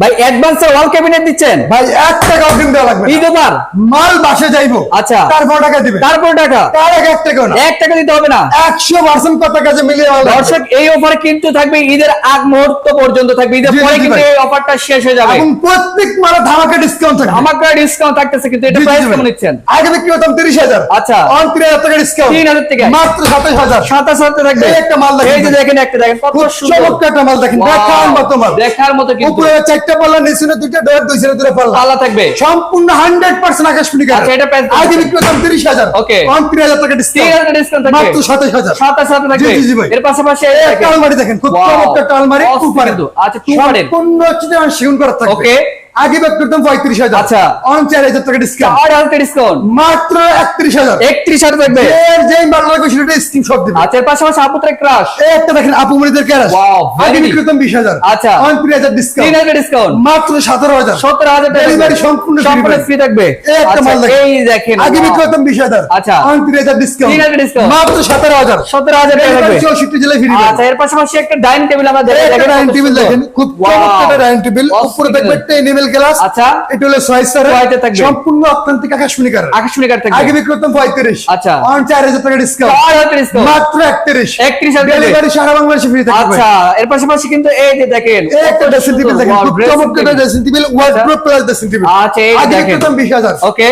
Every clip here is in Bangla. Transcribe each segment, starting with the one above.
ভাই অ্যাডভান্সে ওয়াল ক্যাবিনেট দিচ্ছেন ভাই 1 টাকাও কিনতে দেওয়া লাগবে না। ঈদ অফার মাল বাসে যাইবো, আচ্ছা তারপর টাকা দিবে, তারপর টাকা তার আগে 1 টাকাও না, 1 টাকা দিতে হবে না। 100% কত কাজে মিলিয়ে মাল লাগবে। দর্শক এই অফার কিন্তু থাকবে ঈদের আগ মুহূর্ত পর্যন্ত থাকবে, ঈদের জি, পরে জি, কিন্তু ভাই। এই অফারটা শেষ হয়ে যাবে এবং প্রত্যেক মালে ধামাকা ডিসকাউন্ট থাকবে। আমাকে ডিসকাউন্ট থাকতেছে, কিন্তু এটা জি, জি, প্রাইস ভাই। কেমন নিচ্ছেন? আগে বিক্রি হতাম 30,000, আচ্ছা। 30,000 টাকা ডিসকাউন্ট, 3,000 টাকা মাত্র 27,000। 27,000 থাকবে। এই একটা মাল দেখেন এই যে ভাই। দেখেন একটা দেখেন কত খুব সুন্দর চমৎকার একটা মাল দেখেন, Wow! দেখার মতো মাল। দেখার মতো কিন্তু উপরে 4টা পাল্লা, নিচে 2টা ডয়ার, 2 2 পাল্লা, পাল্লা থাকবে। সম্পূর্ণ 100% আকাশমণি কালার। আচ্ছা, এটা price আগে কত? বিক্রি হতাম 30,000, Okay. 30,000 টাকা ডিসকাউন্ট, 3,000 ডিসকাউন্ট থাকবে মাত্র 27,000। 27,000 থাকবে। জি, জি, ভাই। এর পাশাপাশি এই এই দেখেন। একটা আলমারি দেখেন, খুব Wow! চমৎকার একটা আলমারি, Awesome উপরে কিন্তু। আচ্ছা, two পারের। সম্পূর্ণ হচ্ছে যে সেগুন করা থাকবে। Okay. আগে বিক্রি করতাম 35,000, আচ্ছা। 4,000 টাকা ডিসকাউন্ট, 4,000 ডিসকাউন্ট মাত্র 31,000। 31,000 থাকবে। এর যেই মাল লাগবে সেটা স্ক্রিনশট দিবেন। আচ্ছা, এর পাশাপাশি আপুত্রের ক্রাশ এই একটা দেখেন আপুমনিদের ক্যারাস, Wow, আগে very বিক্রি করতাম 20,000, আচ্ছা। 30,000 ডিসকাউন্ট, 3,000 ডিসকাউন্ট মাত্র 17,000। 17,000 টাকা ডেলিভারি সম্পূর্ণ free ফ্রি থাকবে। এই একটা আচ্ছা, মাল দেখেন। এই দেখেন আগে wow! বিক্রি করতাম 20,000, আচ্ছা। 30,000 ডিসকাউন্ট, 3,000 discount, মাত্র 17,000। 17,000 টাকা থাকবে। 64 জেলায় ফ্রি। আচ্ছা, এর পাশাপাশি একটা ডাইনিং টেবিল আমরা দেখেন, একটা ডাইনিং টেবিল দেখেন, খুব চমৎকার একটা ডাইনিং টেবিল, উপরে দেখবেন একটা এনিমেল গ্লাস। আচ্ছা। এটা হলো 6 স্টারের, ছয়টা থাকবে। সম্পূর্ণ অথেন্টিক আকাশমণি কালার। আকাশমণি কাঠ থাকবে। আগে বিক্রি করতাম 35, আচ্ছা। 4,000 টাকা ডিসকাউন্ট, 4,000 ডিসকাউন্ট মাত্র 31। 31,000 থাকবে। ডেলিভারি সারা বাংলাদেশে ফ্রি থাকবে। আচ্ছা, এর পাশাপাশি কিন্তু এই যে দেখেন এই একটা ড্রেসিং টেবিল দেখেন, Wow, খুব dressing চমৎকার একটা table। Dressing table, wardrobe plus dressing table. আচ্ছা, এই আগে দেখেন। বিক্রি করতাম 20,000, ওকে,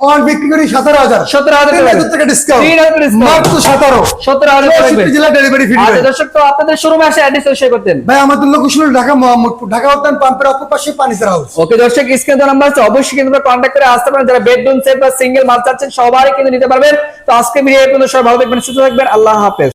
অন বিক্রি করি 17,000, 17,000 টাকা ডিসকাউন্ট, 3,000 discount। মাত্র 17। 17,000 টাকা থাকবে। 64 জেলা ডেলিভারি ফ্রি। আচ্ছা দর্শক, তো আপনাদের শোরুমে আসে অ্যাড্রেস শেয়ার করতেন। ভাই আমাদের লোকেশন হলো ঢাকা মোহাম্মদপুর, ঢাকা উত্তর পাম্পের অপর পাশে পানিসার হাউস। ওকে দর্শক, স্ক্রিনে দেওয়া নাম্বার আছে, অবশ্যই কিন্তু কন্ট্যাক্ট করে আসতে পারেন। যারা বেডরুম সেট বা সিঙ্গেল মাল চাচ্ছেন সবারই কিন্তু নিতে পারবেন। তো আজকে ভিডিও এই পর্যন্ত, সবাই ভালো থাকবেন, সুস্থ থাকবেন, আল্লাহ হাফেজ।